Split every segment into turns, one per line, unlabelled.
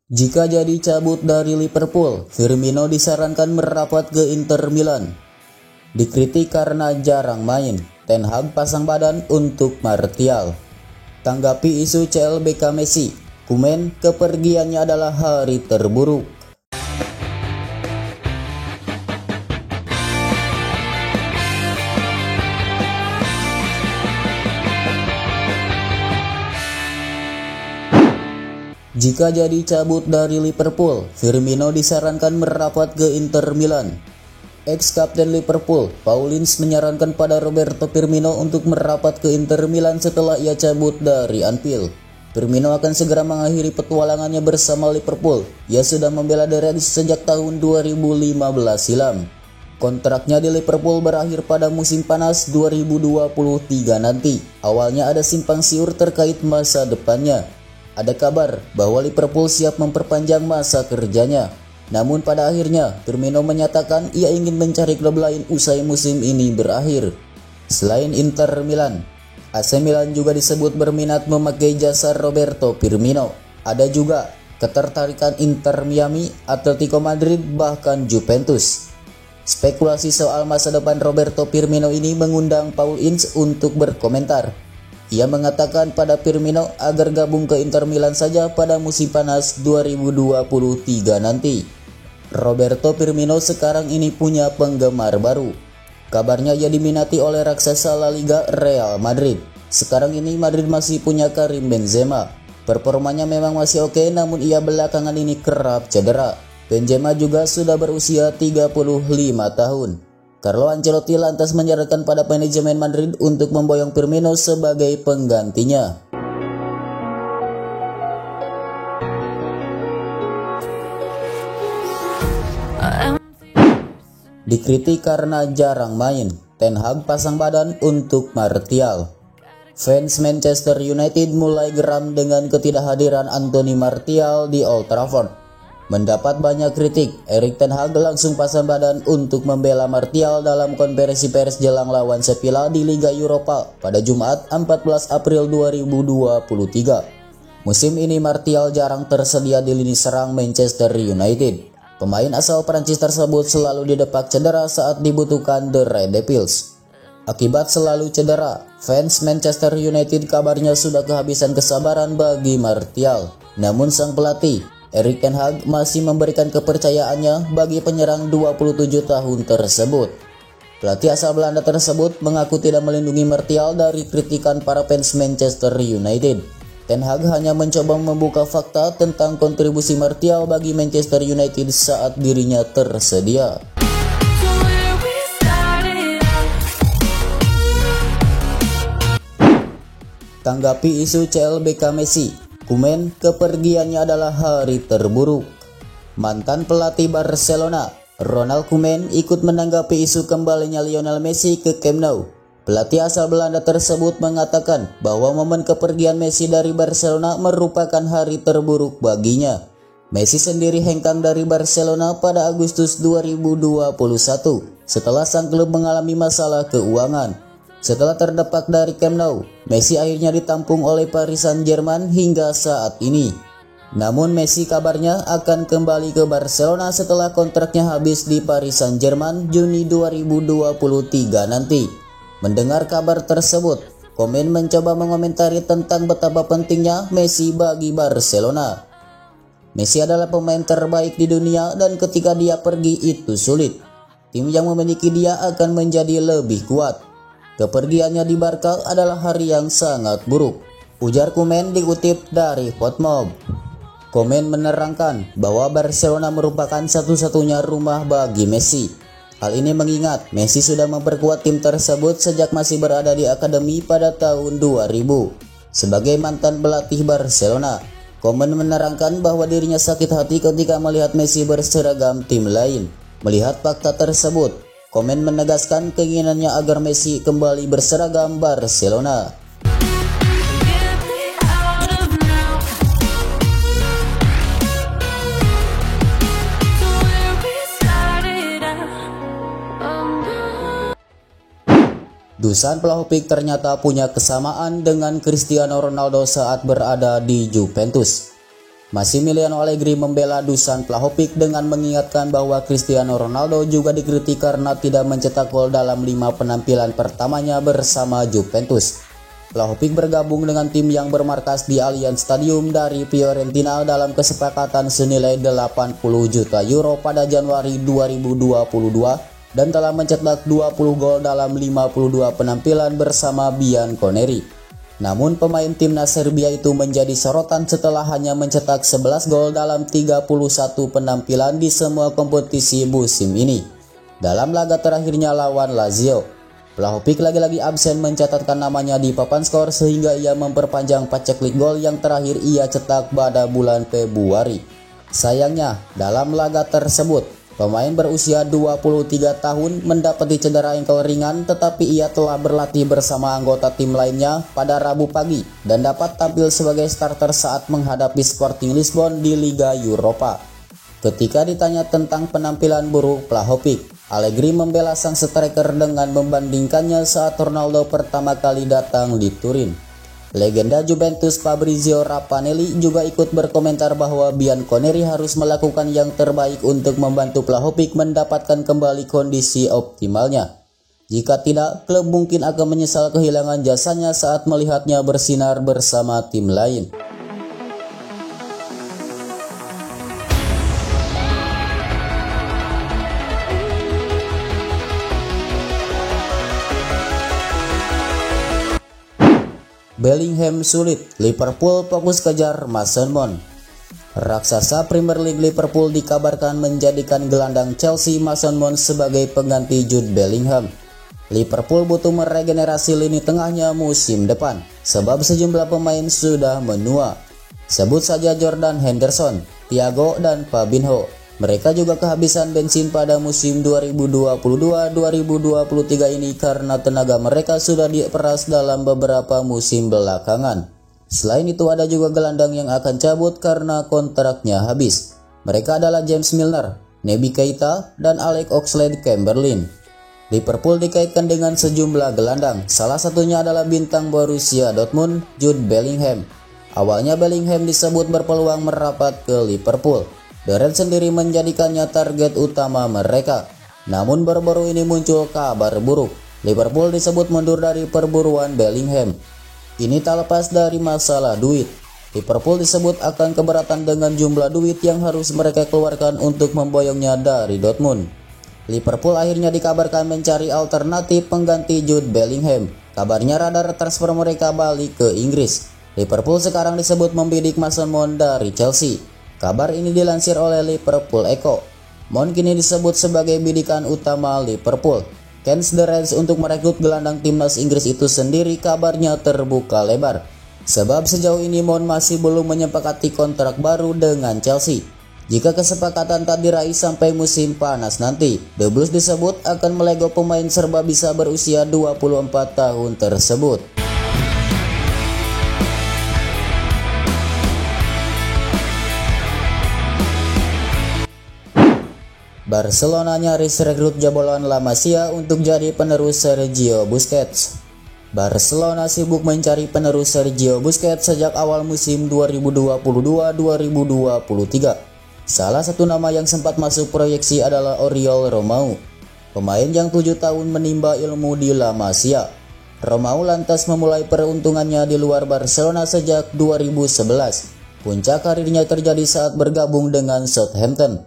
Jika jadi cabut dari Liverpool, Firmino disarankan merapat ke Inter Milan. Dikritik karena jarang main, Ten Hag pasang badan untuk Martial. Tanggapi isu CLBK Messi, Koeman kepergiannya adalah hari terburuk. Jika jadi cabut dari Liverpool, Firmino disarankan merapat ke Inter Milan. Ex-kapten Liverpool, Paul Ince menyarankan pada Roberto Firmino untuk merapat ke Inter Milan setelah ia cabut dari Anfield. Firmino akan segera mengakhiri petualangannya bersama Liverpool. Ia sudah membela The Reds sejak tahun 2015 silam. Kontraknya di Liverpool berakhir pada musim panas 2023 nanti. Awalnya ada simpang siur terkait masa depannya. Ada kabar bahwa Liverpool siap memperpanjang masa kerjanya. Namun pada akhirnya Firmino menyatakan ia ingin mencari klub lain usai musim ini berakhir. Selain Inter Milan, AC Milan juga disebut berminat memakai jasa Roberto Firmino. Ada juga ketertarikan Inter Miami, Atletico Madrid, bahkan Juventus. Spekulasi soal masa depan Roberto Firmino ini mengundang Paul Ince untuk berkomentar. Ia mengatakan pada Firmino agar gabung ke Inter Milan saja pada musim panas 2023 nanti. Roberto Firmino sekarang ini punya penggemar baru. Kabarnya ia diminati oleh raksasa La Liga Real Madrid. Sekarang ini Madrid masih punya Karim Benzema. Performanya memang masih oke, namun ia belakangan ini kerap cedera. Benzema juga sudah berusia 35 tahun. Carlo Ancelotti lantas menyarankan pada manajemen Madrid untuk memboyong Firmino sebagai penggantinya. Dikritik karena jarang main, Ten Hag pasang badan untuk Martial. Fans Manchester United mulai geram dengan ketidakhadiran Anthony Martial di Old Trafford. Mendapat banyak kritik, Erik ten Hag langsung pasang badan untuk membela Martial dalam konferensi pers jelang lawan Sevilla di Liga Eropa pada Jumat 14 April 2023. Musim ini Martial jarang tersedia di lini serang Manchester United. Pemain asal Prancis tersebut selalu didepak cedera saat dibutuhkan The Red Devils. Akibat selalu cedera, fans Manchester United kabarnya sudah kehabisan kesabaran bagi Martial. Namun sang pelatih Erik ten Hag masih memberikan kepercayaannya bagi penyerang 27 tahun tersebut. Pelatih asal Belanda tersebut mengaku tidak melindungi Martial dari kritikan para fans Manchester United. Ten Hag hanya mencoba membuka fakta tentang kontribusi Martial bagi Manchester United saat dirinya tersedia. Tanggapi isu CLBK Messi, Koeman kepergiannya adalah hari terburuk. Mantan pelatih Barcelona, Ronald Koeman ikut menanggapi isu kembalinya Lionel Messi ke Camp Nou. Pelatih asal Belanda tersebut mengatakan bahwa momen kepergian Messi dari Barcelona merupakan hari terburuk baginya. Messi sendiri hengkang dari Barcelona pada Agustus 2021 setelah sang klub mengalami masalah keuangan. Setelah terdepak dari Camp Nou, Messi akhirnya ditampung oleh Paris Saint-Germain hingga saat ini. Namun Messi kabarnya akan kembali ke Barcelona setelah kontraknya habis di Paris Saint-Germain Juni 2023 nanti. Mendengar kabar tersebut, Koeman mencoba mengomentari tentang betapa pentingnya Messi bagi Barcelona. Messi adalah pemain terbaik di dunia dan ketika dia pergi itu sulit. Tim yang memiliki dia akan menjadi lebih kuat. Kepergiannya di Barca adalah hari yang sangat buruk, ujar Koeman dikutip dari Hotmob. Koeman menerangkan bahwa Barcelona merupakan satu-satunya rumah bagi Messi. Hal ini mengingat Messi sudah memperkuat tim tersebut sejak masih berada di akademi pada tahun 2000. Sebagai mantan pelatih Barcelona, Koeman menerangkan bahwa dirinya sakit hati ketika melihat Messi berseragam tim lain. Melihat fakta tersebut, Koeman menegaskan keinginannya agar Messi kembali berseragam Barcelona. Dusan Vlahovic ternyata punya kesamaan dengan Cristiano Ronaldo saat berada di Juventus. Massimiliano Allegri membela Dusan Vlahovic dengan mengingatkan bahwa Cristiano Ronaldo juga dikritik karena tidak mencetak gol dalam 5 penampilan pertamanya bersama Juventus. Vlahovic bergabung dengan tim yang bermarkas di Allianz Stadium dari Fiorentina dalam kesepakatan senilai 80 juta euro pada Januari 2022 dan telah mencetak 20 gol dalam 52 penampilan bersama Bianconeri. Namun pemain timnas Serbia itu menjadi sorotan setelah hanya mencetak 11 gol dalam 31 penampilan di semua kompetisi musim ini. Dalam laga terakhirnya lawan Lazio, Vlahovic lagi-lagi absen mencatatkan namanya di papan skor sehingga ia memperpanjang paceklik gol yang terakhir ia cetak pada bulan Februari. Sayangnya, dalam laga tersebut, pemain berusia 23 tahun mendapati cedera ankle ringan, tetapi ia telah berlatih bersama anggota tim lainnya pada Rabu pagi dan dapat tampil sebagai starter saat menghadapi Sporting Lisbon di Liga Eropa. Ketika ditanya tentang penampilan buruk Vlahovic, Allegri membela sang striker dengan membandingkannya saat Ronaldo pertama kali datang di Turin. Legenda Juventus Fabrizio Ravanelli juga ikut berkomentar bahwa Bianconeri harus melakukan yang terbaik untuk membantu Vlahovic mendapatkan kembali kondisi optimalnya. Jika tidak, klub mungkin akan menyesal kehilangan jasanya saat melihatnya bersinar bersama tim lain. Bellingham sulit, Liverpool fokus kejar Mason Mount. Raksasa Premier League Liverpool dikabarkan menjadikan gelandang Chelsea Mason Mount sebagai pengganti Jude Bellingham. Liverpool butuh meregenerasi lini tengahnya musim depan, sebab sejumlah pemain sudah menua. Sebut saja Jordan Henderson, Thiago, dan Fabinho. Mereka juga kehabisan bensin pada musim 2022-2023 ini karena tenaga mereka sudah diperas dalam beberapa musim belakangan. Selain itu ada juga gelandang yang akan cabut karena kontraknya habis. Mereka adalah James Milner, Naby Keita, dan Alex Oxlade-Chamberlain. Liverpool dikaitkan dengan sejumlah gelandang, salah satunya adalah bintang Borussia Dortmund, Jude Bellingham. Awalnya Bellingham disebut berpeluang merapat ke Liverpool. The Reds sendiri menjadikannya target utama mereka. Namun baru-baru ini muncul kabar buruk. Liverpool disebut mundur dari perburuan Bellingham. Ini tak lepas dari masalah duit. Liverpool disebut akan keberatan dengan jumlah duit yang harus mereka keluarkan untuk memboyongnya dari Dortmund. Liverpool akhirnya dikabarkan mencari alternatif pengganti Jude Bellingham. Kabarnya radar transfer mereka balik ke Inggris. Liverpool sekarang disebut membidik Mason Mount dari Chelsea. Kabar ini dilansir oleh Liverpool Echo. Mount kini disebut sebagai bidikan utama Liverpool. Kans The Reds untuk merekrut gelandang timnas Inggris itu sendiri kabarnya terbuka lebar. Sebab sejauh ini Mount masih belum menyepakati kontrak baru dengan Chelsea. Jika kesepakatan tak diraih sampai musim panas nanti, The Blues disebut akan melego pemain serba bisa berusia 24 tahun tersebut. Barcelona nyaris rekrut jebolan La Masia untuk jadi penerus Sergio Busquets. Barcelona sibuk mencari penerus Sergio Busquets sejak awal musim 2022-2023. Salah satu nama yang sempat masuk proyeksi adalah Oriol Romeu, pemain yang 7 tahun menimba ilmu di La Masia. Romeu lantas memulai peruntungannya di luar Barcelona sejak 2011. Puncak karirnya terjadi saat bergabung dengan Southampton.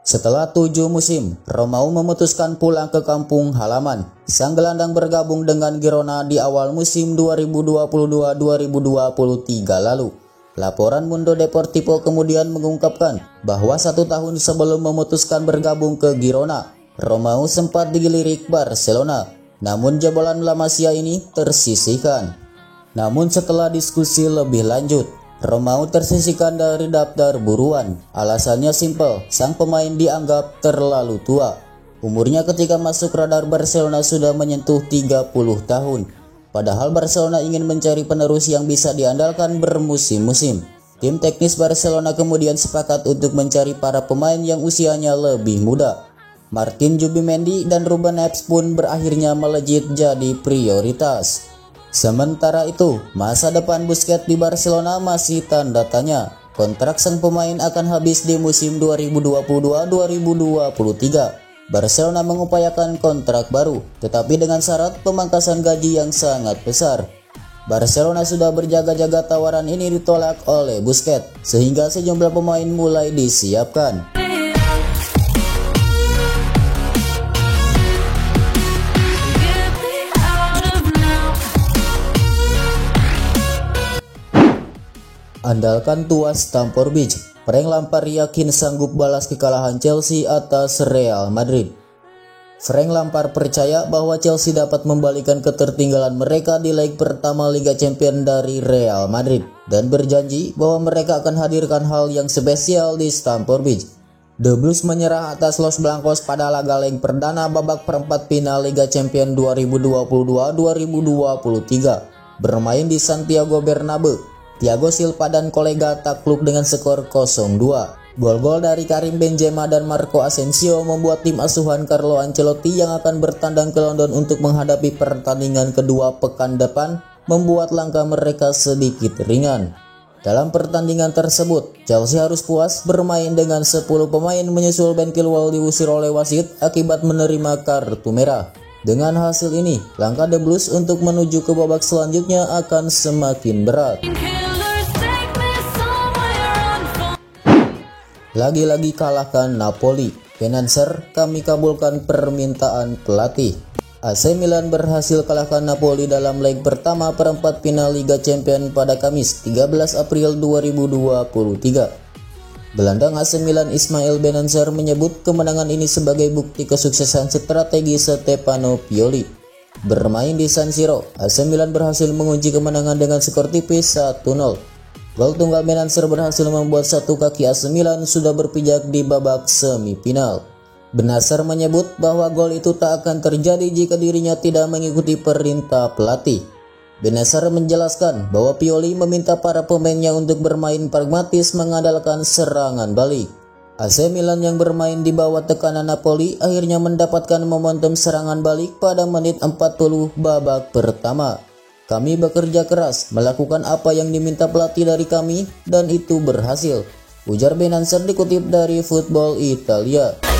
Setelah 7 musim, Romeu memutuskan pulang ke kampung halaman. Sang gelandang bergabung dengan Girona di awal musim 2022-2023 lalu. Laporan Mundo Deportivo kemudian mengungkapkan bahwa 1 tahun sebelum memutuskan bergabung ke Girona, Romeu sempat digilirik Barcelona. Namun jebolan La Masia ini tersisihkan. Namun setelah diskusi lebih lanjut, Romeu tersisihkan dari daftar buruan. Alasannya simpel, sang pemain dianggap terlalu tua. Umurnya ketika masuk radar Barcelona sudah menyentuh 30 tahun. Padahal Barcelona ingin mencari penerus yang bisa diandalkan bermusim-musim. Tim teknis Barcelona kemudian sepakat untuk mencari para pemain yang usianya lebih muda. Martin Zubimendi dan Ruben Neves pun berakhirnya melejit jadi prioritas. Sementara itu, masa depan Busquets di Barcelona masih tanda tanya. kontrak sang pemain akan habis di musim 2022-2023. Barcelona mengupayakan kontrak baru, tetapi dengan syarat pemangkasan gaji yang sangat besar. Barcelona sudah berjaga-jaga tawaran ini ditolak oleh Busquets, sehingga sejumlah pemain mulai disiapkan. Andalkan tuas Stamford Bridge, Frank Lampard yakin sanggup balas kekalahan Chelsea atas Real Madrid. Frank Lampard percaya bahwa Chelsea dapat membalikan ketertinggalan mereka di leg pertama Liga Champions dari Real Madrid dan berjanji bahwa mereka akan hadirkan hal yang spesial di Stamford Bridge. The Blues menyerah atas Los Blancos pada laga leg perdana babak perempat final Liga Champions 2022-2023 bermain di Santiago Bernabeu. Thiago Silva dan kolega takluk dengan skor 0-2. Gol-gol dari Karim Benzema dan Marco Asensio membuat tim asuhan Carlo Ancelotti yang akan bertandang ke London untuk menghadapi pertandingan kedua pekan depan membuat langkah mereka sedikit ringan. Dalam pertandingan tersebut, Chelsea harus puas bermain dengan 10 pemain menyusul Ben Chilwell diusir oleh wasit akibat menerima kartu merah. Dengan hasil ini, langkah The Blues untuk menuju ke babak selanjutnya akan semakin berat. Lagi-lagi kalahkan Napoli. Finanser, kami kabulkan permintaan pelatih. AC Milan berhasil kalahkan Napoli dalam leg pertama perempat final Liga Champions pada Kamis 13 April 2023. Gelandang AC Milan Ismail Bennacer menyebut kemenangan ini sebagai bukti kesuksesan strategi Stefano Pioli. Bermain di San Siro, AC Milan berhasil mengunci kemenangan dengan skor tipis 1-0. Gol tunggal Bennacer berhasil membuat satu kaki AC Milan sudah berpijak di babak semifinal. Bennacer menyebut bahwa gol itu tak akan terjadi jika dirinya tidak mengikuti perintah pelatih. Bennacer menjelaskan bahwa Pioli meminta para pemainnya untuk bermain pragmatis mengandalkan serangan balik. AC Milan yang bermain di bawah tekanan Napoli akhirnya mendapatkan momentum serangan balik pada menit 40 babak pertama. Kami bekerja keras, melakukan apa yang diminta pelatih dari kami, dan itu berhasil, ujar Bennacer dikutip dari Football Italia.